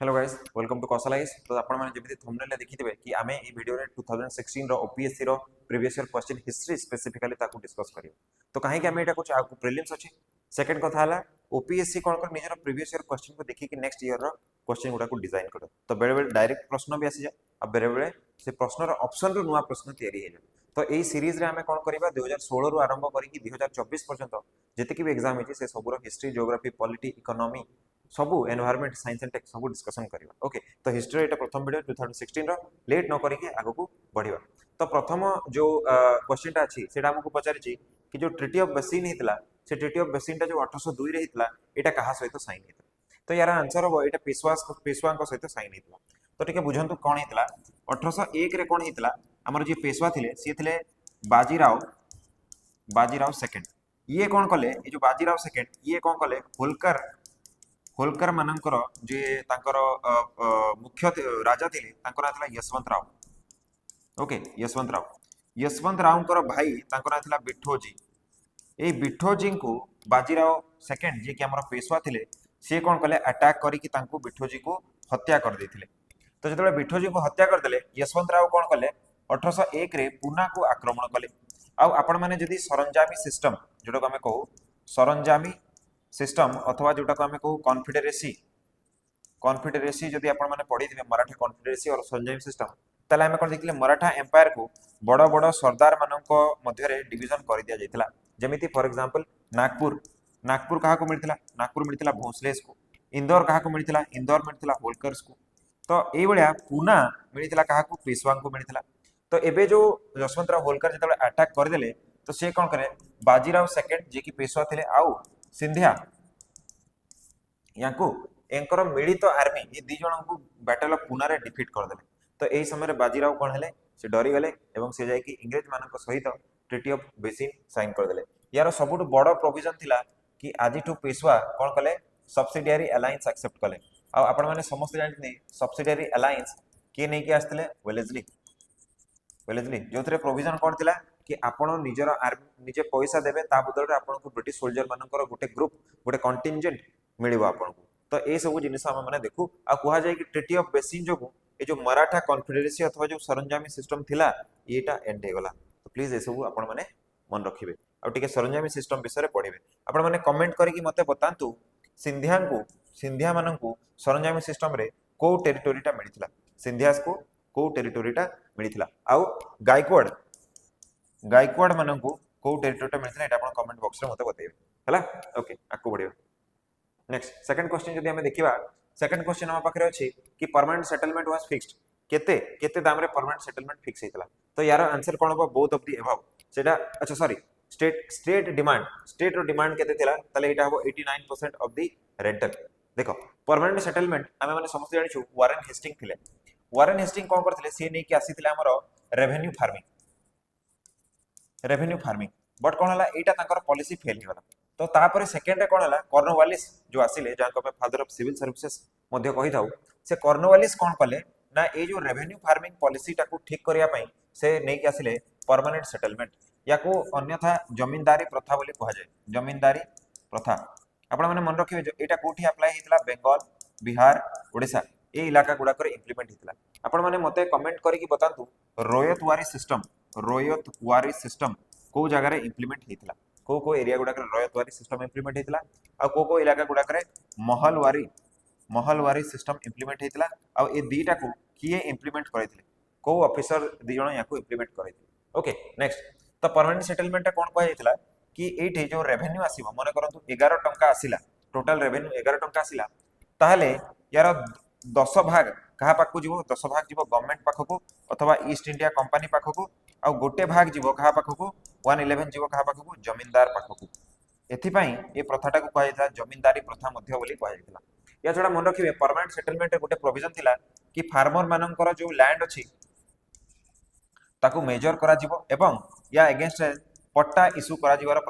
Hello guys welcome to Kaushalize. तो आपण माने जेमिति थंबनेल देखिथिबे कि आमे ए वीडियो रे 2016 रो ओपीएससी रो previous year question history specifically ताकू डिस्कस करियो। तो काहे कि आमे एटा कुछ आकु प्रीलिम्स अछि। सेकंड कथा हला ओपीएससी कोन कर निजर प्रीवियस ईयर क्वेश्चन को देखि कि नेक्स्ट ईयर रो क्वेश्चन गुडा को डिजाइन करो। तो बेले बेले डायरेक्ट प्रश्न भी आसी जाय आ बेले बेले से प्रश्न रो ऑप्शन रो नुवा प्रश्न तयारी हे जाय। तो एई सीरीज रे आमे कोन करबा 2016 रो आरंभ करी कि 2024 पर्यंत जति कि भी एग्जाम हेछि से सब रो हिस्ट्री ज्योग्राफी पॉलिटी इकोनॉमी सबू एनवायरमेंट साइंस एंड टेक सबू डिस्कशन करबा। ओके तो हिस्ट्री एटा प्रथम वीडियो 2016 रो लेट न करिके आगो को बढ़िबा। तो प्रथम जो क्वेश्चन टा अछि सेटा हमकु पचारि छि कि जो ट्रीटी ऑफ बेसिन हितला से ट्रीटी ऑफ बेसिन टा जो 1802 रे हितला एटा कहा सहित साइन हितला। तो यार आंसर हो एटा पेशवा को सहित साइन हितला। तो टिके बुझंतु कोन हितला 1801 रे कोन हितला हमर जे पेशवा थिले से थिले बाजीराव सेकंड। ये कौन कले ये जो बाजीराव सेकंड ये कौन कले होलकर मानकर जे तांकर मुख्य राजा थिले तांकर नाम थिला यशवंत राव। ओके यशवंत राव भाई तांकर नाम थिला बिठोजी। ए बिठोजी को बाजीराव सेकंड जे कि हमर पेशवा थिले से कौन कले अटैक करी कि तांको बिठोजी को हत्या कर देथिले। तो जतबे बिठोजी को हत्या कर देले यशवंत राव कौन कले 1801 रे पुना को आक्रमण कले। आउ आपण माने जदी सरंजामी सिस्टम जोटा को हमें कहू सरंजामी सिस्टम अथवा जोटा को हमें कहू कॉन्फेडरेसी जदी आपण माने पढी दिबे मराठा कॉन्फेडरेसी और सरंजामी सिस्टम तले हमें कोन देखले मराठा एम्पायर को बड़ बड़ सरदार मानको मध्य रे डिवीजन कर दिया जायतिला। जेमिति फॉर एग्जांपल नागपुर कहा को मिलतिला नागपुर मिलतिला भोसलेस को। इंदौर कहा को मिलतिला इंदौर मिलतिला होलकर्स को। तो एई बळिया पूना मिलतिला कहा को पेशवा को मिलतिला। तो एबे जो यशवंतराव होलकर जतबे अटैक कर देले तो से कोन करे बाजीराव सेकंड जे कि पेशवा थिले आउ सिंधिया याको एंकर मिलित आर्मी ये दी जण को बैटल ऑफ पूना रे डिफीट कर देले। तो एही समय रे बाजीराव कोन हेले से डरी गले एवं से जाय कि इंग्रेज मानक सहित ट्रीटी ऑफ बेसिन साइन कर देले। यार सबुट बड़ प्रोविजन थिला कि आजिठु पेशवा कोन कले सब्सिडियरी अलायंस एक्सेप्ट कले। आ आपण माने समस्त जानथि सब्सिडियरी अलायंस के नै कि आस्तले वेलेजली जो थरे प्रोविजन कोन थिला कि आपण निजर आर्मी निजे पैसा देबे ता बदल रे आपण को ब्रिटिश सोल्जर मानकर गोटे ग्रुप गोटे कंटिंजेंट मिलिबो आपण को। तो ए सब जिनिस हम माने देखु आ कुहा जाय कि ट्रीटी ऑफ बेसिन जो ए जो मराठा कॉन्फेडरेसी अथवा जो सरंजामी सिस्टम थिला एटा एंड हे गला। तो प्लीज ए सब आपण माने मन रखिबे आ टिके सरंजामी सिस्टम विषय पढिबे। आपण माने कमेंट करी कि मते बतांतु सिंधिया माननकु सरंजामी सिस्टम रे को टेरिटोरीटा मिलिथिला सिंधियास को टेरिटोरीटा मिलिथिला आउ गायकवाड़ माननकु को टेरिटोरीटा मिलिथिला एटा आपण कमेंट बॉक्स रे मते बतैबे हला। ओके आकु बढ़ियो नेक्स्ट सेकंड क्वेश्चन जदि हमें देखिबा सेकंड क्वेश्चन हम पाखरे अछि कि परमानेंट सेटलमेंट वाज फिक्स्ड केते दाम रे परमानेंट सेटलमेंट फिक्स हेतला। तो यार आंसर कोन हो बोथ ऑफ द अबव सेटा अच्छा सॉरी स्टेट रो डिमांड केते थिला तले एटा हो 89% ऑफ द रेंटल। देखो परमानेंट सेटलमेंट हमें माने समस्त जानि छु वारेन हेस्टिंग कोन करथिले से नै कि आसीथिले हमर रेवेन्यू फार्मिंग बट कोन हला एटा तांकर पॉलिसी फेल हिगला। तो तापर सेकंड रे कोन हला कॉर्नवालिस जो आसिले जाको पे फादर ऑफ सिविल सर्विसेज मध्य कहि थाउ से कॉर्नवालिस कोन कले ना ए जो रेवेन्यू फार्मिंग पॉलिसी टाकू ठीक करिया पई से नै कि आसिले परमानेंट सेटलमेंट याको अन्यथा जमींदारी प्रथा बोली कहा जाय। जमींदारी प्रथा आपण माने मन रखिबे एटा कोठी अप्लाई हितला बंगाल बिहार ओडिसा ए इलाका गुडा करे इंप्लीमेंट हितला। आपण माने मते कमेंट करी कि बतांतु रोयत वारी सिस्टम को जगह रे इंप्लीमेंट हितला को एरिया गुडा करे रोयत वारी सिस्टम इंप्लीमेंट हितला आ को इलाका गुडा करे महलवारी सिस्टम इंप्लीमेंट हितला आ ए दीटा को किए इंप्लीमेंट करैथिले को ऑफिसर दी जण याको इंप्लीमेंट करैथिले। ओके नेक्स्ट तो परमानेंट सेटलमेंट कोन कहै हितला कि एठी जो रेवेन्यू आसीबो माने करंतु 11 टंका आसीला टोटल रेवेन्यू 11 टंका आसीला ताहले यार 10 भाग कहा पाखु जीवो 10 भाग जीवो गवर्नमेंट पाखकु अथवा ईस्ट इंडिया कंपनी पाखकु आ गोटे भाग जीवो कहा पाखकु 111 जीवो कहा पाखकु जमींदार पाखकु। एथि पई ए प्रथाटा को कहैता जमींदारी प्रथा मध्य बोली कहैतला। या छोडा मन रखिबे परमानेंट सेटलमेंट गोटे प्रोविजन थिला कि फार्मर मानकर जो लैंड अछि ताकू मेजर करा जीवो एवं या अगेंस्ट पट्टा इशू करा जीवार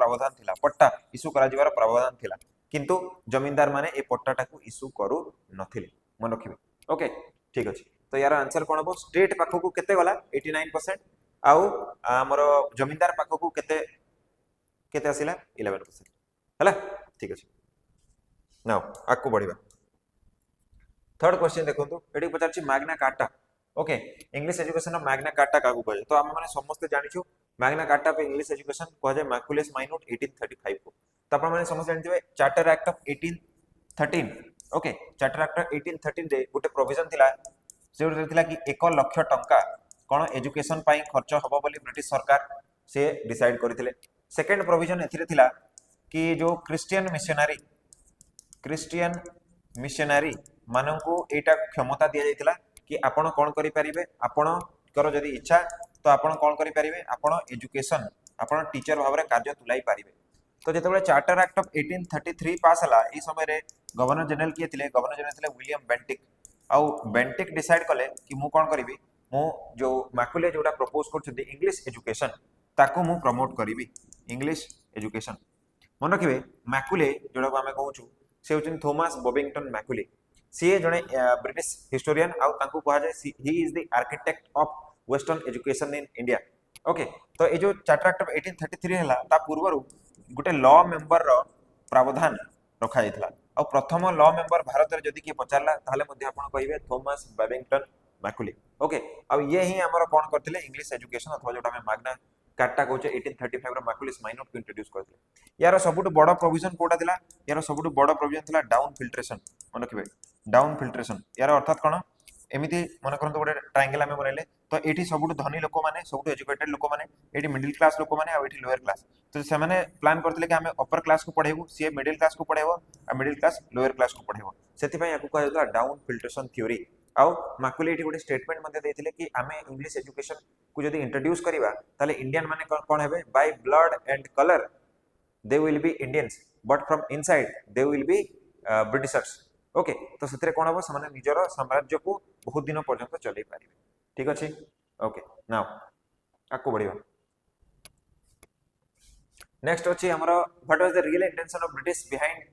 प्रावधान थिला किंतु जमींदार माने ए पट्टाटा को इशू करू नथिले मन रखिबे। ओके ठीक अछि। तो यार आंसर कोन हो स्टेट पाखो को केते गला 89% आउ हमर जमींदार पाखो को केते आसिला 11% हला ठीक अछि। नाउ आकु बढ़िबा थर्ड क्वेश्चन देखो ये पचार Magna Carta okay English education Magna Carta क्या कहे तो आम मैंने समस्ते जानी मैग्ना कार्टा पे इंग्लिश एजुकेशन कहुए मैकुलस माइन्यूट 1835 को तो आप समस्त जानते charter act of 1813 okay charter act of 1813 रे गोटे प्रोविजन थिला से थिला कि 1 लाख टंका कौन एजुकेशन पाई खर्च हबो बोली ब्रिटिश सरकार से डिसाइड करथिले सेकंड प्रोविजन एथिरे थिला कि जो क्रिश्चियन मिशनरी मानकू एटा क्षमता दिया जायतिला कि आपण कोन करि परिबे आपण कर जदी इच्छा तो आपण कोन करि परिबे आपण एजुकेशन आपण टीचर भाव रे कार्य तुलाई परिबे तो जेतेबेले चार्टर एक्ट ऑफ 1833 पास हला ई समय रे गवर्नर जनरल किए थिले गवर्नर जनरल थिले विलियम बेंटिक आउ बेंटिक डिसाइड कले कि मु कोन करिबी मु जो मैकुले जोटा प्रपोज करछथि इंग्लिश एजुकेशन ताको मु प्रमोट करिबी इंग्लिश एजुकेशन मन रखिबे मैकुले जोटा को आमे कहूछु से होचन थॉमस बॉबिंगटन मैकुले सी जने ब्रिटिश हिस्टोरियन आउ तांको कहा जाय he is the architect of western education in India okay तो ये जो चार्टर एक्ट ऑफ 1833 हला ता पूर्वरु गोटे लॉ मेंबर रो प्रावधान रखा जायतला आ प्रथम लॉ मेंबर भारत रे जदी के पचारला ताले मध्ये आपण कहिबे थॉमस बॉबिंगटन मैकुले ओके अब ये ही हमर कोन करथिले इंग्लिश एजुकेशन अथवा जोटा में मैग्ना कार्टा कहूचे 1835 रो मैकुलस माइन्यूट को इंट्रोड्यूस करथिले यार सबुट बड़ प्रोविजन कोटा दिला यार सबुट बड़ प्रोविजन थिला डाउन फिल्ट्रेशन मन रखिबे डाउन फिल्ट्रेशन यार अर्थात कोन एमिति मन करंतो गोटे ट्रायंगल आमे बनैले तो एठी सबुट धनी लोक माने सबुट एजुकेटेड लोक माने एठी मिडिल क्लास लोक माने आ एठी लोअर क्लास तो से माने प्लान करथिले कि हमें अपर क्लास को पढेबो सी मिडिल क्लास को पढेबो आ मिडिल क्लास लोअर क्लास को पढेबो सेति पय याकू कहला डाउन फिल्ट्रेशन थ्योरी आउ मैकुले एठी गोटे स्टेटमेंट मध्ये देथिले कि हमें इंग्लिश एजुकेशन को जदी इंट्रोड्यूस करिवा ताले इंडियन माने कोन हेबे by blood and colour they will be Indians but from inside they will be Britishers okay तो सेतरे कोन हबो समान निजर साम्राज्य को बहुत दिन पर्यंत चलै पारिबे ठीक अछि ओके नाउ आको बढ़िबा नेक्स्ट अछि हमरो what was the real intention of British behind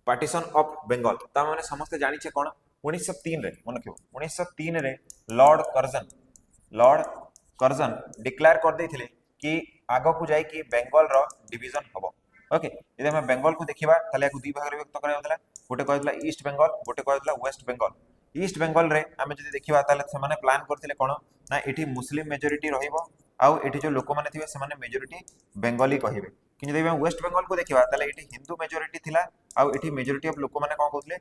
partition of Bengal ता माने समस्त जानि छे कोन 1903 रे मन रखियो 1903 रे लॉर्ड कर्जन डिक्लेयर कर देथिले कि आगो को जाई कि बंगाल रो डिवीजन हबो ओके यदि हम बंगाल को देखिबा ताले को दुई भाग रे व्यक्त करा होतला गोटे कहतला ईस्ट बंगाल गोटे कहतला वेस्ट बंगाल ईस्ट बंगाल रे आमे जदि देखिबा ताले से माने प्लान करथिले कोन ना एठी मुस्लिम मेजॉरिटी रहिबो आउ एठी जो लोक माने थिबे से माने मेजॉरिटी बंगाली कहिबे कि जदि हम वेस्ट बंगाल को देखिबा ताले एठी हिंदू मेजॉरिटी थिला आउ एठी मेजॉरिटी ऑफ लोक माने कोन कहतले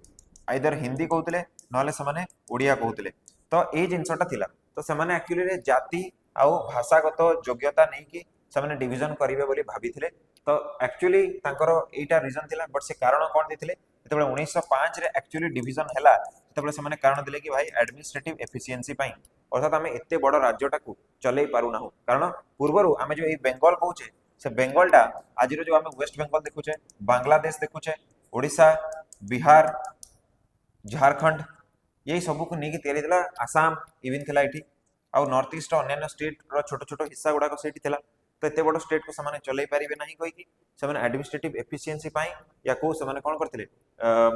आइदर हिंदी कहतले नले से माने ओडिया कहतले तो ए जिंसटा थिला तो से माने एक्चुअली रे जाति आउ भाषागत योग्यता नै कि से माने डिवीजन करिवे बोली भाबिथिले तो एक्चुअली तांकर एटा रीजन थिला बट से कारण कोन दिथिले जेतेबेले 1905 रे एक्चुअली डिवीजन हैला जेतेबेले से माने कारण दिले कि भाई एडमिनिस्ट्रेटिव एफिशिएंसी पई अर्थात आमे एते बड़ राज्यटा को चलै पारु ना हो कारण पूर्वरु आमे जो ए बंगाल कहूचे से बंगालटा आज जो आमे वेस्ट बंगाल देखुचे बांग्लादेश देखुचे ओडिसा बिहार झारखंड यही सब को नहीं तैयारी दिला आसाम इवन थिला एठी आ नॉर्थ ईस्ट अन्य स्टेट रो छोट छोट हिस्सा गुडा को सेठी थिला तो एते बड़ स्टेट को समान चलै पारिबे नाही कोइ कि समान एडमिनिस्ट्रेटिव एफिशिएंसी पाई या को समान कोन करथिले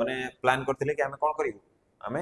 माने प्लान करथिले कि हमें कोन करिवु हमें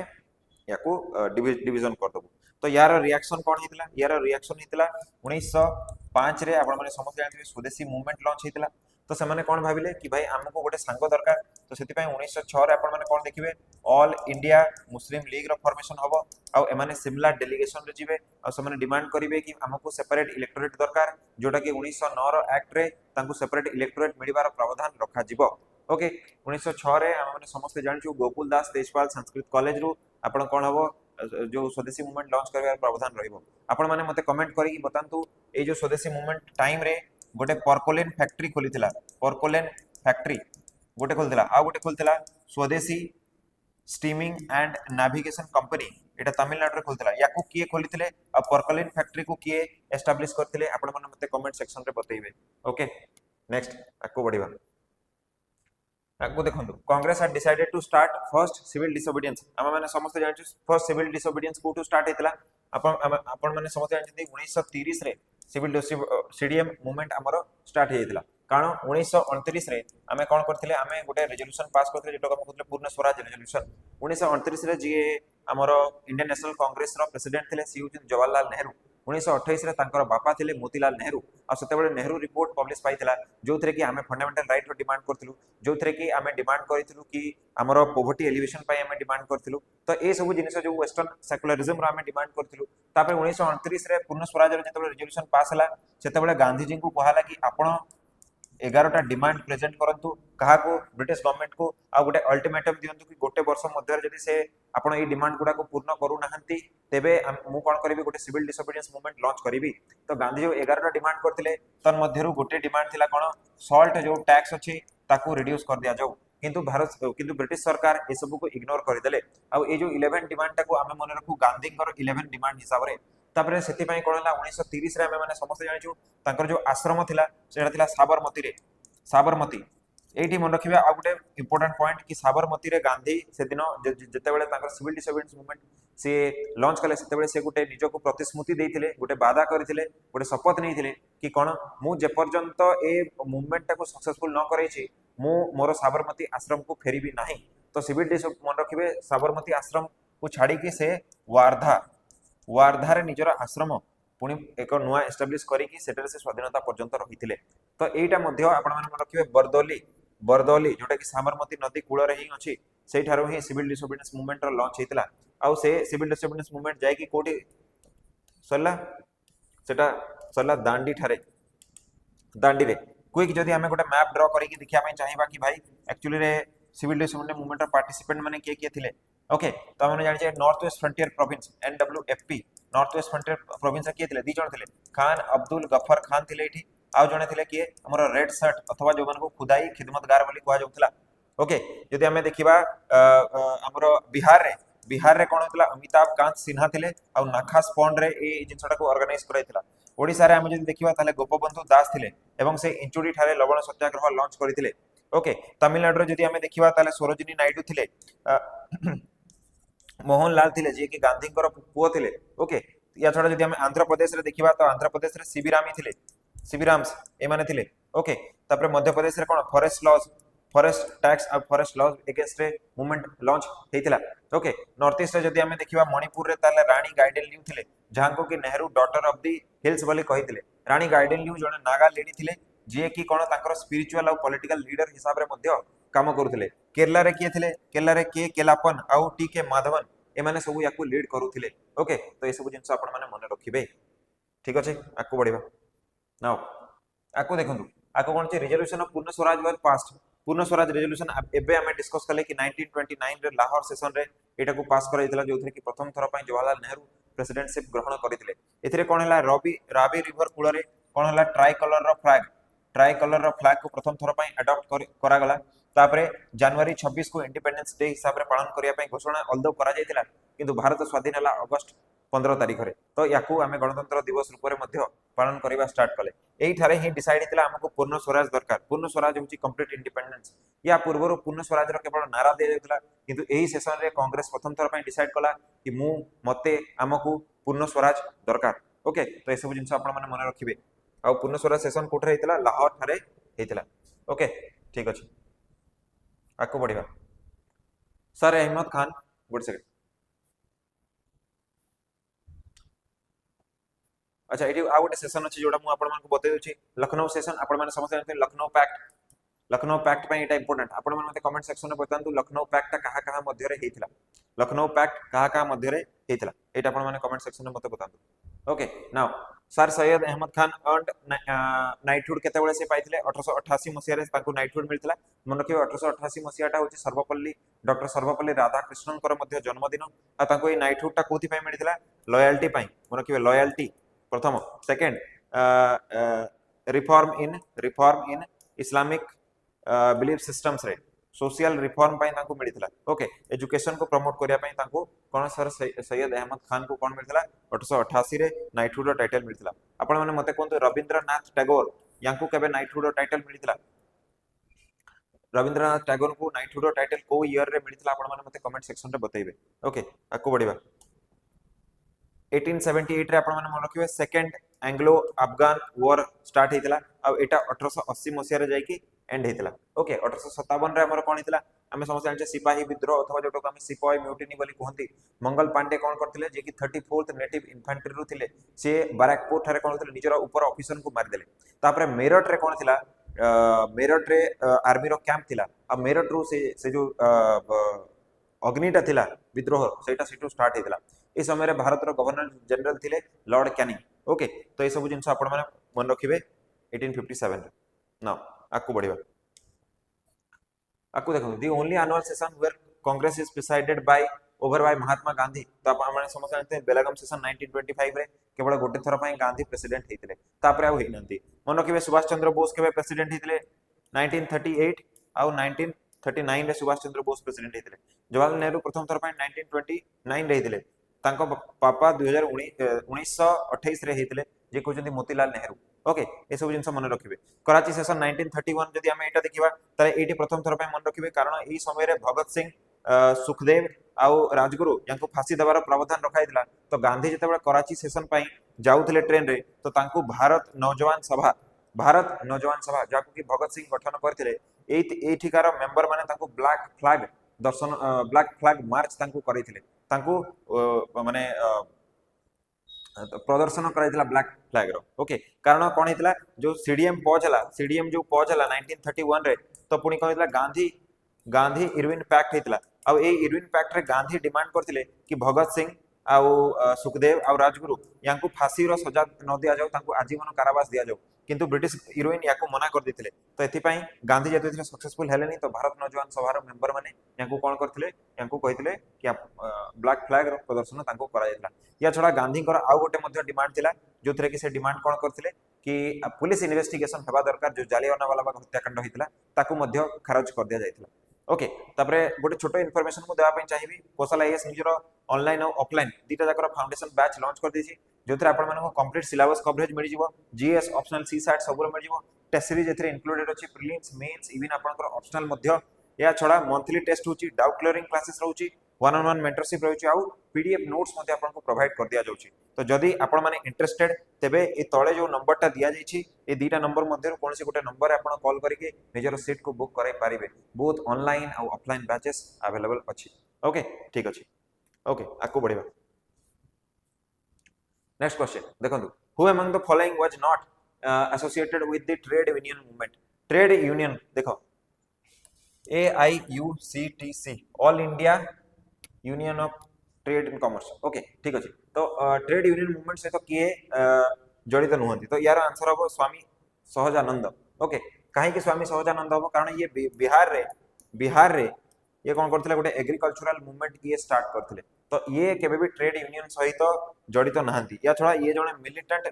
या को डिवीजन कर दबु तो यार रिएक्शन कोन हितला यार रिएक्शन हितला 1905 रे आपण माने समस्त जानथिबे स्वदेशी मूवमेंट लॉन्च हितला तो से माने कोन भाबिले कि भाई हमको गोटे सांग दरकार तो सेति पई 1906 रे आपण माने कोन देखिबे ऑल इंडिया मुस्लिम लीग रो फॉर्मेशन हबो आ एमाने सिमला डेलीगेशन रे जिवे आ से माने डिमांड करिवे कि हमको सेपरेट इलेक्टोरेट दरकार जोटा कि 1909 रो एक्ट रे तांको सेपरेट इलेक्टोरेट मिलिबार प्रावधान रखा जिवो ओके 1906 रे हम माने समस्त जानछु गोकुल दास तेजपाल संस्कृत कॉलेज रो आपण कोन हबो जो स्वदेशी मूवमेंट लॉन्च करबार प्रावधान रहिबो आपण माने मते कमेंट करी बतांतु ए जो स्वदेशी मूवमेंट टाइम रे गोटे पर्कोलेन फैक्ट्री खोलीथिला पर्कोलेन फैक्ट्री गोटे खोलथिला आ गोटे खोलथिला स्वदेशी स्टीमिंग एंड नेविगेशन कंपनी एटा तमिलनाडु रे खोलथिला याकू किए खोलीथिले आ पर्कोलेन फैक्ट्री को किए एस्टैब्लिश करथिले आपण माने मते कमेंट सेक्शन रे बतैबे ओके नेक्स्ट आको बढ़िबा आको देखंतु Congress had decided to start first civil disobedience हम माने समस्त जानछु फर्स्ट सिविल डिसोबीडियंस को टू स्टार्ट हेतला आपण माने समस्त जानछथि 1930 रे सिविल सीडीएम मूवमेंट हमरो स्टार्ट हेतला कारण 1929 रे हमें कोन करथिले हमें गोटे रेजोल्यूशन पास करथिले जेटो हम कहथिले पूर्ण स्वराज रेजोल्यूशन 1929 रे जे हमरो इंडियन नेशनल कांग्रेस रो प्रेसिडेंट थिले सी जवाहरलाल नेहरू 1928 रे तांकर बापा थिले मोतीलाल नेहरू आ सेतेबेले नेहरू रिपोर्ट पब्लिश पाइथिला जो थरे कि आमे फंडामेंटल राइट रो डिमांड करथिलु जो थरे कि आमे डिमांड करिथिलु कि हमरो पोवर्टी एलिवेशन पई आमे डिमांड करथिलु तो ए सब जिनिस जो वेस्टर्न सेकुलरिज्म रो आमे डिमांड करथिलु तापर 1929 रे पूर्ण स्वराज रो जेतेबेले रेजोल्यूशन पास हला सेतेबेले गांधी जी को कहाला कि आपण 11टा डिमांड प्रेजेंट करंतु कहा को ब्रिटिश गवर्नमेंट को आ गोटे अल्टीमेटम दियंतु कि गोटे वर्ष मध्य जदि से आपण ए डिमांड गुडा को पूर्ण करू नाहंती तेबे मु कोन करबी गोटे सिविल डिसोबीडियंस मूवमेंट लॉन्च करबी तो गांधी जो 11टा डिमांड करथिले तन मध्यरु गोटे डिमांड थिला कोन सॉल्ट जो टैक्स अछि ताकू रिड्यूस कर दिया जाऊ किंतु ब्रिटिश सरकार ए सब को इग्नोर करदेले आ ए जो 11 डिमांड टाको आमे मन रखू गांधी 11 डिमांड हिसाब रे तापरे सेति पई कोन हला 1930 रे आमे माने समस्त जानिछु तांकर जो आश्रम थिला सेटा थिला साबरमती रे साबरमती एठी मन रखिबा आ गुटे इंपोर्टेंट पॉइंट कि साबरमती रे गांधी से दिन जते बेले तांकर सिविल डिसोबीडियंस मूवमेंट से लॉन्च कले सेते बेले से गुटे निजो को प्रतिश्रुति देथिले गुटे वादा करथिले गुटे शपथ नैथिले कि कोन मु जे पर्यंत ए मूवमेंट को सक्सेसफुल न करै छी मु मोर साबरमती आश्रम को फेरीबी नाही तो सिविल डिस मन रखिबे साबरमती आश्रम को छाड़ी के से वार्धा रे निजर आश्रम पुणी एक नुआ एस्टाब्लिश करिकी सेटर से स्वाधीनता पर्यंत रहिथिले तो एटा मध्य आपण मन रखिबे बरदौली जोटा कि साबरमती नदी कूल रे ही अछि सेई ठारो ही सिविल डिसोबीडियंस मूवमेंट रो लॉन्च हेतिला आ से सिविल डिसोबीडियंस मूवमेंट जाय कि कोठी सरला सेटा सरला दांडी रे क्विक जदी हमें गोटे मैप ड्रा करिकी देखिया पय चाहिबा कि भाई एक्चुअली रे सिविल डिसोबीडियंस मूवमेंट रो पार्टिसिपेंट माने के थिले ओके तो हमने जानि छै north west frontier province NWFP north west frontier province के थिले दी जण थिले खान अब्दुल गफर खान थिले एठी आ जणे थिले कि हमर रेड शर्ट अथवा जो मन को खुदाई खिदमतगार बोली कुआ जाउथला ओके यदि हमें देखिबा हमर बिहार रे कोन होतला अमिताभ कांत सिन्हा थिले आ नाखास पॉन्ड रे ए जिनसटा को ऑर्गेनाइज कराइथिला ओडिसा रे हम जदि देखिबा ताले गोपबंधु दास थिले एवं से इंचुडी ठारे लवण सत्याग्रह लॉन्च करिथिले ओके तमिलनाडु रे जदि हमें देखिबा ताले सरोजिनी नायडू थिले मोहनलाल थिले जे कि गांधी कर पुओ थिले ओके या छडा जदि हम आंध्र प्रदेश रे देखिबा तो आंध्र प्रदेश रे सीबीरामी थिले सीबीराम्स ए माने थिले ओके तापर मध्य प्रदेश रे कोन फॉरेस्ट टैक्स और फॉरेस्ट लॉज अगेंस्ट रे मूवमेंट लॉन्च हेतिला ओके नॉर्थ ईस्ट रे जदि हम देखिबा मणिपुर रे ताले रानी गाइडेनलिउ थिले जहां को कि Nehru daughter of the hills बोली कहिथिले रानी गाइडेनलिउ जने नागा लेडी थिले जे कि कोन तांकर स्पिरिचुअल और पॉलिटिकल लीडर हिसाब रे मध्य काम करूथिले केरला रे किए थिले केरला रे के केलापन आउ टी के माधवन ए माने सब याकू लीड करूथिले ओके तो ए सब जिंस आपण माने मन रखिबे ठीक अछि आकू बढ़िबा नाउ आकू देखंतु आकू कोन छै रिजोल्यूशन ऑफ पूर्ण स्वराज वाज पास्ड पूर्ण स्वराज रेजोल्यूशन एबे हमें डिस्कस कले कि 1929 रे लाहौर सेशन रे एटा को पास कराइतला जोथरे कि प्रथम थर पय जवाहरलाल नेहरू प्रेसिडेंटशिप ग्रहण करथिले एथिरे कोन हला रावी रिवर कूल रे कोन हला ट्राई कलर रो फ्लैग को प्रथम थर पय अडॉप्ट करा गला तापरे जनवरी 26 को इंडिपेंडेंस डे हिसाब रे पालन करिया पय घोषणा ऑल्दो करा जायतिला किंतु भारत स्वाधीन हला अगस्त 15 तारिख रे तो याकू हमें गणतंत्र दिवस रूप रे मध्य पालन करिबा स्टार्ट कले एई थारे ही डिसाइड हितला हमको पूर्ण स्वराज दरकार पूर्ण स्वराज होची कंप्लीट इंडिपेंडेंस या पूर्वरो पूर्ण स्वराज रो केवल नारा दे जायतिला किंतु एही सेशन रे कांग्रेस प्रथम थर पय डिसाइड कला कि मते हमको पूर्ण स्वराज दरकार ओके तो ए सब जिंस आपण माने मन रखिबे आ पूर्ण स्वराज सेशन कोठरे हितला लाहौर थारे हितला ओके ठीक अछि आको बढ़िबा sir Ahmad Khan good second अच्छा एटी आ गोटे सेशन अछि जोडा मु आपण मन को बतै दोछि लखनऊ सेशन आपण मन समझ जानते लखनऊ पैक्ट पय एटा इंपोर्टेंट आपण मन मते कमेंट सेक्शन में बतांतु लखनऊ पैक्ट कहा मध्य रे हेतिला लखनऊ पैक्ट कहा मध्य रे हेतिला एटा आपण मन कमेंट सेक्शन में मते बतांतु okay now sir Syed Ahmad Khan earned knighthood केते बेले से पाइथिले 1888 मसिया रे ताकू नाइटहुड मिलथिला मन रखियो 1888 मसियाटा होची सर्वपल्ली डॉक्टर सर्वपल्ली राधाकृष्णन कर मध्य जन्मदिन आ ताकू ए नाइटहुड टा कोथि पय मिलथिला लॉयल्टी पय मन रखियो लॉयल्टी प्रथम second reform in Islamic belief systems रे सोशल रिफॉर्म पय ताकू मिलथिला ओके एजुकेशन को प्रमोट करिया पय ताकू कोन सर सैयद अहमद खान को कोन मिलथिला 1888 रे नाइटहुड रो टाइटल मिलथिला आपण माने मते कोन रविंद्रनाथ टैगोर यांकू केबे नाइटहुड रो टाइटल मिलथिला रविंद्रनाथ टैगोर को नाइटहुड रो टाइटल को ईयर रे मिलथिला आपण माने मते कमेंट सेक्शन रे बतैबे ओके आकू बढ़िबा 1878 रे आपण माने मन रखिबे second Anglo Afghan war start हेतिला आ एटा 1880 मसिया रे जाई कि एंड हेतला ओके 1857 रे हमर कोन हेतला हमें समझ जाने सिपाही विद्रोह अथवा जोटो हम सिपाही म्यूटिनी बोली कहंती मंगल पांडे कोन करथिले जे कि 34th नेटिव इन्फेंट्री रु थिले से बैरकपुर थारे कोन थिले निजरा ऊपर ऑफिसर को मार देले तापरे मेरठ रे कोन थिला मेरठ रे आर्मी रो कैंप थिला अब मेरठ रु से जो अग्निटा थिला विद्रोह सेटा सेटू स्टार्ट हेतला ए समय रे भारत रो गवर्नर जनरल थिले लॉर्ड कैनिंग ओके तो ए सब जिंस आपण माने मन रखिबे 1857 नाउ आकु बढ़िबा आकु देखो the only annual session where Congress is presided by over by Mahatma Gandhi तो आपण माने समझ जानते हैं बेलगाम सेशन 1925 रे केवल गोटे थर पई गांधी प्रेसिडेंट हेतिले तापरे आ होइनंती मन रखिबे सुभाष चंद्र बोस केबे प्रेसिडेंट हेतिले 1938 आ 1939 रे सुभाष चंद्र बोस प्रेसिडेंट हेतिले जवाहरलाल नेहरू प्रथम थर पई 1929 रे हेतिले तांको पापा 1928 रे हेतिले जे कहउछंती मोतीलाल नेहरू ओके ए सब जिंस मन रखिबे कराची सेशन 1931 जदि हमें एटा देखिबा ताले एटी प्रथम थर पई मन रखिबे कारण एई समय रे भगत सिंह सुखदेव आउ राजगुरु यांको फांसी देवार प्रावधान रखाइतला तो गांधी जेतेबेले कराची सेशन पई जाउथले ट्रेन रे तो तांको भारत नौजवान सभा जाको कि भगत सिंह गठन करथिले एठिकार मेंबर माने तांको ब्लैक फ्लैग दर्शन ब्लैक फ्लैग मार्च तांको करिथिले तांको माने प्रदर्शन कराइतला ब्लैक फ्लैग रो ओके कारण कोन हितला जो सीडीएम पॉज हला 1931 रे तो पुनी कहितला गांधी इरविन पैक्ट हितला अब ए इरविन पैक्ट रे गांधी डिमांड करथिले कि भगत सिंह आउ सुखदेव आउ राजगुरु यांको फांसी रो सजा न दिया जाऊ तांको आजीवन कारावास दिया जाऊ किंतु ब्रिटिश इरविन याको मना कर दिथिले तो एथि पई गांधी जेते थिले सक्सेसफुल हेलेनी तो भारत नौजवान सभार मेंबर माने यांको कोन करथिले यांको कहिथिले कि ब्लैक फ्लैग रो प्रदर्शन तांको करा जायतला या छडा गांधी कर आउ गोटे मध्ये डिमांड थिला जोथरे कि से डिमांड कोन करथिले कि पुलिस इन्वेस्टिगेशन हेबा दरकार जो जालियानवाला बाग हत्याकांड होइतला ताकू मध्ये खारज कर दिया जायतला ओके तापरे गोटे छोटो इन्फॉर्मेशन को देवा पई चाहिबी कोसल आईएएस निजरो ऑनलाइन और ऑफलाइन दीटा जाकर फाउंडेशन बैच लॉन्च कर देछि जोथरे आपण मानको कंप्लीट सिलेबस कवरेज मिल जिवो जीएस ऑप्शनल सी सैट सब मिल जिवो टेस्ट सीरीज एथरे इंक्लूडेड अछि प्रीलिम्स मेंस इवन आपनकर ऑप्शनल मध्ये या छडा मंथली टेस्ट होची डाउट क्लियरिंग क्लासेस रहउची वन ऑन वन मेंटरशिप रहउची आउ पीडीएफ नोट्स मध्ये आपनको प्रोवाइड कर दिया जाउची तो जदि आपण माने इंटरेस्टेड तेबे ए तळे जो नंबरटा दिया जाइछि ए दीटा नंबर मध्ये कोनसे गोटे नंबर आपण कॉल करके निजर सीट को बुक कराई पारिबे बोथ ऑनलाइन और ऑफलाइन बैचेस अवेलेबल अछि ओके ठीक अछि ओके आकु बढ़िबा नेक्स्ट क्वेश्चन देखंतु who among the following was not associated with the trade union movement trade union देखो AIUCTC all India union of trade and commerce okay ठीक अछि तो trade union movement से तो किए जड़ित नुहंती तो यार आंसर हो स्वामी सहजानंद ओके काहे कि स्वामी सहजानंद हो कारण ये बिहार रे ये कोन करथिले गोटे एग्रीकल्चरल मूवमेंट किए स्टार्ट करथिले तो ये केबे भी ट्रेड यूनियन सहित जड़ित नहांती या छोड़ा ये जने मिलिटेंट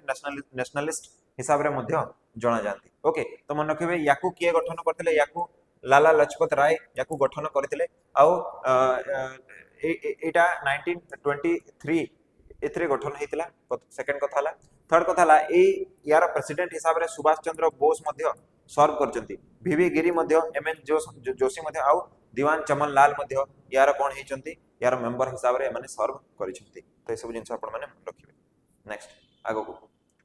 नेशनलिस्ट हिसाब रे मध्य जणा जानती ओके तो मन रखिबे याकू किए गठन करथिले याकू लाला लजपत राय याकू गठन करथिले आउ एटा 1923 एथरे गठन हेतिला सेकंड कथा हला थर्ड कथा हला ए यार प्रेसिडेंट हिसाब रे सुभाष चंद्र बोस मध्य सर्व करचंती वीवी गिरी मध्य एमएन जोशी मध्य आउ दीवान चमन लाल मध्य यार कोन हेचंती यार मेंबर हिसाब रे माने सर्व करिसंती तो ए सब जिंस आपण माने रखिबे नेक्स्ट आगो को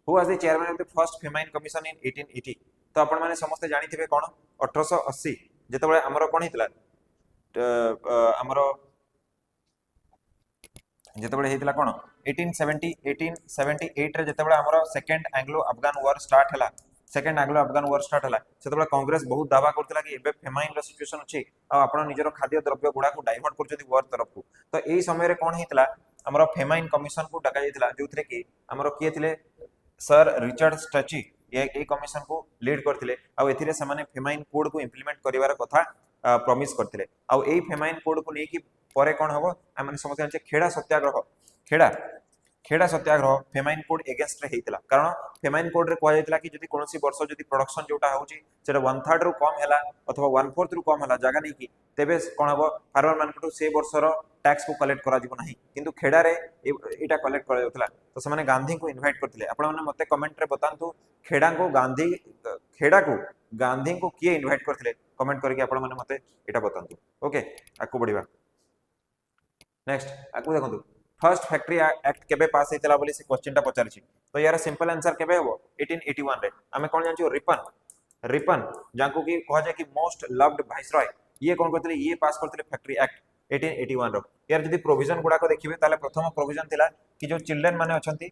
who was the chairman of the first famine commission इन 1880 तो आपण माने समस्त जानिथिबे कोन 1880 जेतबेले हमर कोन हितला हमर जेतबेले हेतला कोन 1878 रे जेतबेले हमर second Anglo Afghan war start हला second Anglo Afghan war start हला सेतबेले कांग्रेस बहुत दावा करतला कि एबे फेमाइन रो सिचुएशन अछि आ आपण निजरो खाद्य द्रव्य गुडा को डाइवर्ट करजति वॉर तरफ को तो एई समय रे कोन हितला हमर फेमाइन कमीशन को डका जायतला जोथरे कि हमर किए थिले सर रिचर्ड स्टची ये कमीशन को लीड करथिले आ एथिरे समाने फेमाइन कोड को इंप्लीमेंट करिवार कथा प्रॉमिस करथिले आ एई फेमाइन कोड को नेकी परे कोन हबो हमने समझ जाने खेड़ा सत्याग्रह खेड़ा सत्याग्रह फेमाइन कोड एगेंस्ट रे हेतला कारण फेमाइन कोड रे कहै जायतला कि जदि कोनोसी वर्ष जदि प्रोडक्शन जोटा होउची सेटा 1/3 रु कम हैला अथवा 1/4 रु कम हैला जागा नै कि तेबे कोन हबो फार्मर मानकटो से वर्षर टैक्स को कलेक्ट करा जिवो नाही किंतु खेड़ा रे एटा कलेक्ट करा जाउतला तो समाने गांधी को इनवाइट करथिले आपण माने मते कमेंट रे बतांतु खेड़ा को गांधी को किए इनवाइट करथिले कमेंट करके आपण माने मते एटा बतांतु ओके आकु बढ़िबा नेक्स्ट आकु देखंतु फर्स्ट फैक्ट्री एक्ट केबे पास हेतला बोली से क्वेश्चन टा पचारछि तो यार सिंपल आंसर केबे हो 1881 रे हमें कोन जानछि रिपन रिपन जांको कि कह जाए कि मोस्ट लव्ड वाइसरॉय ये कौन करथिले ये पास करथिले फैक्ट्री एक्ट 1881 रो यार जदी प्रोविजन गुडा को देखिबे ताले प्रथम प्रोविजन थिला कि जो चिल्ड्रेन माने अछंती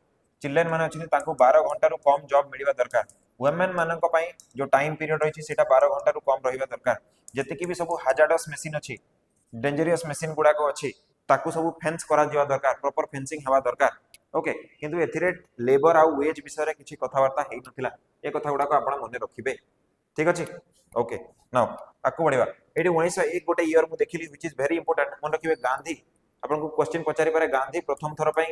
तांको 12 घंटा रो कम जॉब मिलिबा दरकार वुमेन मानक पई जो टाइम पीरियड रही सेटा 12 घंटा रो कम रहिबा दरकार जते कि भी सब हाजार्डस मशीन अछि डेंजरियस मशीन गुडा को अछि ताकू सब फेंस करा जिवा दरकार प्रॉपर फेंसिंग हवा दरकार ओके किंतु एथिरे लेबर आ वेज विषय रे किछि कथावार्ता हेइ नथिला ए कथा गुडा को आपण मने रखिबे ठीक अछि ओके नाउ आकु बढ़िबा एटी 1901 गोटे ईयर मु देखिली व्हिच इज वेरी इंपोर्टेंट मन रखिबे गांधी आपण को क्वेश्चन पचारि पारे गांधी प्रथम थर पई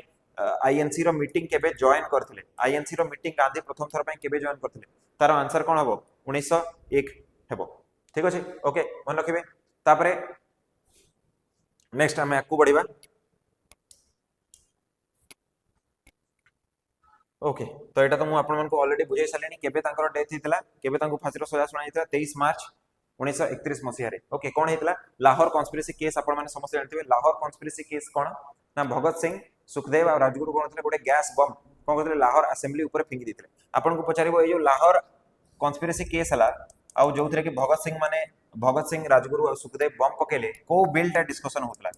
आईएनसी रो मीटिंग केबे जॉइन करथिले आईएनसी रो मीटिंग गांधी प्रथम थर पई केबे जॉइन करथिले तार आंसर कोन हबो 1901 हेबो ठीक अछि ओके मन रखिबे तापरे नेक्स्ट हमें आकु बढ़िबा ओके तो एटा तो मु आपण मन को ऑलरेडी बुझाई सालेनी केबे तांकर डेथ हितला केबे तांको फांसी रो सजा सुना हितला 23 मार्च 1931 मसिया रे ओके कोन हितला लाहौर कॉन्स्पिरेसी केस आपण माने समस्त जानथिबे लाहौर कॉन्स्पिरेसी केस कोन ना भगत सिंह सुखदेव और राजगुरु कोन थिले गोटे गैस बम कोन करथिले लाहौर असेंबली ऊपर फिंगी दिथिले आपण को पचारिबो ए जो लाहौर कॉन्स्पिरेसी केस हला आ जो थिले कि भगत सिंह राजगुरु और सुखदेव बम पकेले को बिलटा डिस्कशन होतला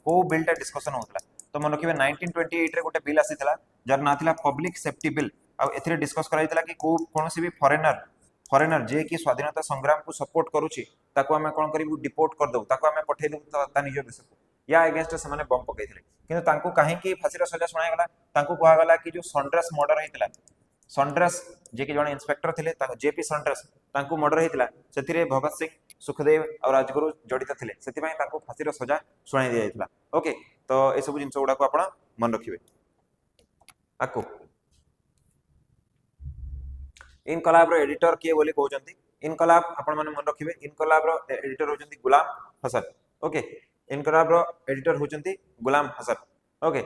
तो मन रखिबे 1928 रे गोटे बिल आसीतला जार ना थिला पब्लिक सेफ्टी बिल आ एथिरे डिस्कस कराइतला कि को कोनोसी भी फॉरेनर जे कि स्वाधीनता संग्राम को सपोर्ट करूची ताको हमें कोन करिबु डिपोर्ट कर दउ ताको हमें पठै दउ ता निज देश को या अगेंस्ट से माने बम पकैथिले किंतु तांको काहे कि फांसी रो सजा सुनाय गला तांको कहा गला कि जो सन्ड्रस मर्डर हेतिला सन्ड्रस जे कि जने इंस्पेक्टर थिले ताको जेपी सन्ड्रस तांको मर्डर हेतिला सेथिरे भगत सिंह सुखदेव और राजगुरु जड़ित थिले सेति पई तांको फांसी रो सजा सुनाय दिया जायतिला ओके तो ए सब जिंस गुडा को आपण मन रखिबे आको इनकलाब रो एडिटर के बोली कहउचंती इनकलाब आपण माने मन रखिबे इनकलाब रो एडिटर होचंती गुलाम हसन ओके इनकलाब रो एडिटर होचंती गुलाम हसन ओके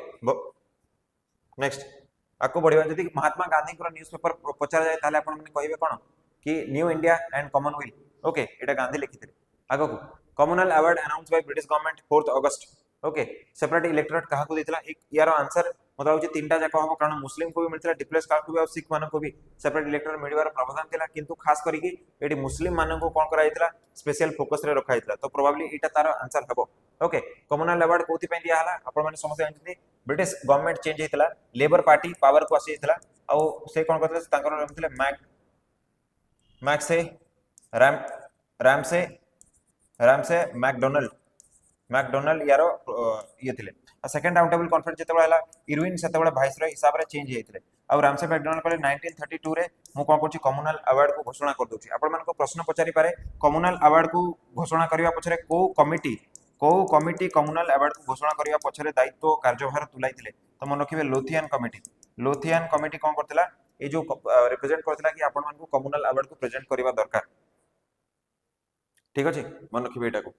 नेक्स्ट आको बढ़िया जदि महात्मा गांधी को न्यूज़पेपर पचार जाय ताले आपण माने कहिबे कोन कि new India and Commonwealth okay एटा गांधी लिखिथिले आगो communal award announce by British government 4th August okay separate electorate कहा को दितला एक यार आंसर मतलब होची तीनटा जाक हबो कारण मुस्लिम को भी मिलतला डिप्लेस कास्ट को भी और सिख मानन को भी सेपरेट इलेक्टोरेट मिलबार प्रावधान थिला किंतु खास करी कि एडी मुस्लिम मानन को कोन कराइतला स्पेशल फोकस रे रखाइतला तो प्रोबेबली एटा तार आंसर हबो ओके कम्युनल अवार्ड कोथि पे दिया हला आपण माने समझ जानथि ब्रिटिश गवर्नमेंट चेंज हेतला लेबर पार्टी पावर को आसी हेतला आ से कोन करथले तांकर नाम थिले रामसे मैकडोनाल्ड यारो ये थिले सेकंड राउंड टेबल कॉन्फ्रेंस जेतेबेला हला इरविन सेतेबेला वाइसरॉय हिसाब रे चेंज हेतले आ रामसे मैकडोनाल्ड कहले 1932 रे मु कोन करछि कम्युनल अवार्ड को घोषणा कर दोछि आपण मन को प्रश्न पचारि पारे कम्युनल अवार्ड को घोषणा करिवा पछरे को कमिटी कम्युनल अवार्ड को घोषणा करिवा पछरे दायित्व कार्यभार तुलाइथिले तो मन रखिबे लोथियन कमिटी कोन करथिला ए जो रिप्रेजेंट करथिला कि आपण मन को कम्युनल अवार्ड को प्रेजेंट करिवा दरकार ठीक अछि मन रखिबे एटा को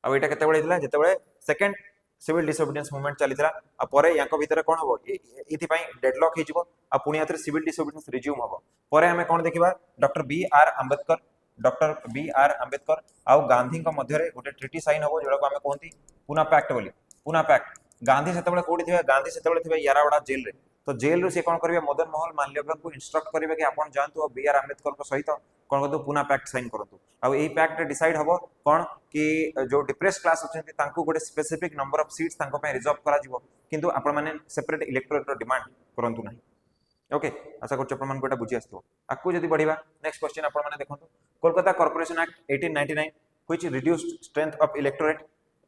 अब एटा केते बळे हितला जेते बळे सेकंड सिविल डिसोबीडियंस मूवमेंट चलितला आ परे याको भीतर कोन हबो इति पई डेडलॉक हे जिवो आ पुनी आथरे सिविल डिसोबीडियंस रिज्यूम हबो परे हमें कोन देखिबा डॉक्टर बी आर अंबेडकर आ गांधी को मध्य रे गोटे ट्रिटी साइन हबो जोडा को हमें कोनती पुना पैक्ट गांधी सेते बळे कोडी थिबे गांधी सेते बळे थिबे यारावाडा जेल रे तो जेल रो से कोन करबे मदन मोहन मालव्य को इंस्ट्रक्ट करबे कि आपण जानतु और बी आर अंबेडकर को सहित कोन करतु पुना पैक्ट साइन करतु आ एई पैक्ट डिसाइड हबो कोन कि जो डिप्रेस क्लास होचंती तांको गोटे स्पेसिफिक नंबर ऑफ सीट्स तांको पे रिजर्व करा जिवो किंतु आपण माने सेपरेट इलेक्टोरेट रो डिमांड करंतु नाही ओके आशा करछ आपण मन कोटा बुझी आस्तो आकु जदी बढ़िबा नेक्स्ट क्वेश्चन आपण माने देखंतु Kolkata corporation act 1899 which reduced strength of electorate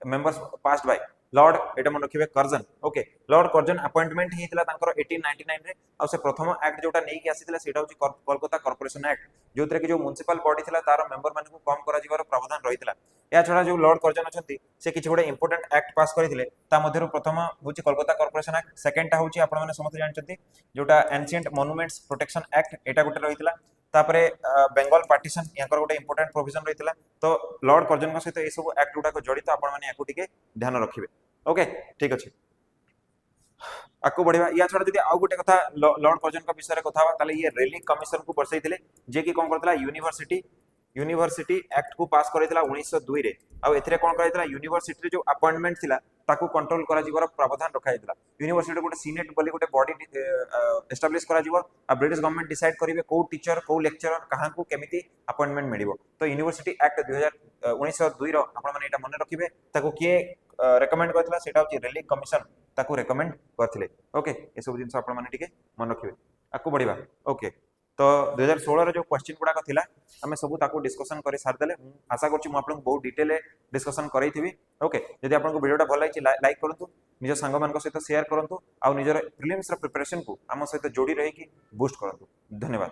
members passed by lord एटा मन रखिबे Curzon okay lord Curzon appointment हेतिला तांकर 1899 रे आ से प्रथम एक्ट जोटा नै कि आसीतिला सेटा होची कोलकाता कॉर्पोरेशन एक्ट जोतरे कि जो म्युनिसिपल बॉडी थिला तार मेंबर माने को कम करा जिवार प्रावधान रहितला या छडा जो लॉर्ड कर्जन अछंती से किछ गोटे इंपोर्टेंट एक्ट पास करिथिले ता मध्यरु प्रथम होची कोलकाता कॉर्पोरेशन एक्ट सेकंड ता होची आपण माने समस्त जानचंती जोटा एंशिएंट मॉन्यूमेंट्स प्रोटेक्शन एक्ट एटा गोटे रहितला तापरे बेंगल पार्टीशन याकर गोटे इंपोर्टेंट प्रोविजन रहितला तो लॉर्ड कर्जन को सहित ए सब एक्ट गुडा को जड़ित आपण माने याकू टिके ध्यान रखिबे ओके ठीक अछि आकू बढ़िया या छडा जदी आ गोटे कथा लॉर्ड कर्जन का विषय रे कथा बा ताले ये रेलिंग कमीशन को बरसैथिले जे कि कोन करतला यूनिवर्सिटी एक्ट को पास करैतला 1902 रे आ एथरे कोन करैतला यूनिवर्सिटी रे जो अपॉइंटमेंट थिला ताकू कंट्रोल करा जिवार प्रावधान रखा हैतला यूनिवर्सिटी गोटे सीनेट बोली गोटे बॉडी एस्टाब्लिश करा जिवो आ ब्रिटिश गवर्नमेंट डिसाइड करिवे को टीचर को लेक्चरर कहाँ को केमिति अपॉइंटमेंट मिलिबो तो यूनिवर्सिटी एक्ट 1902 रो आपण माने एटा मने रखिबे ताको किए रेकमेंड करथिला सेटा होची रेलिंग कमिशन ताको रेकमेंड करथिले ओके ए सब जिंस आपण माने टिके मन रखिबे आकु बढ़िबा ओके तो 2016 रे जो क्वेश्चन गुडा को थिला हमें सब ताको डिस्कशन करी सार देले आशा करछि मु आपन बहुत डिटेल डिस्कशन करई थिबी ओके यदि आपन को वीडियोटा भल लागिछि लाइक करंतु निज संग मान सहित शेयर करंतु आ निजर प्रिलिम्स रा प्रिपरेशन को आम सहित जोड़ी रही कि बूस्ट करंतु धन्यवाद।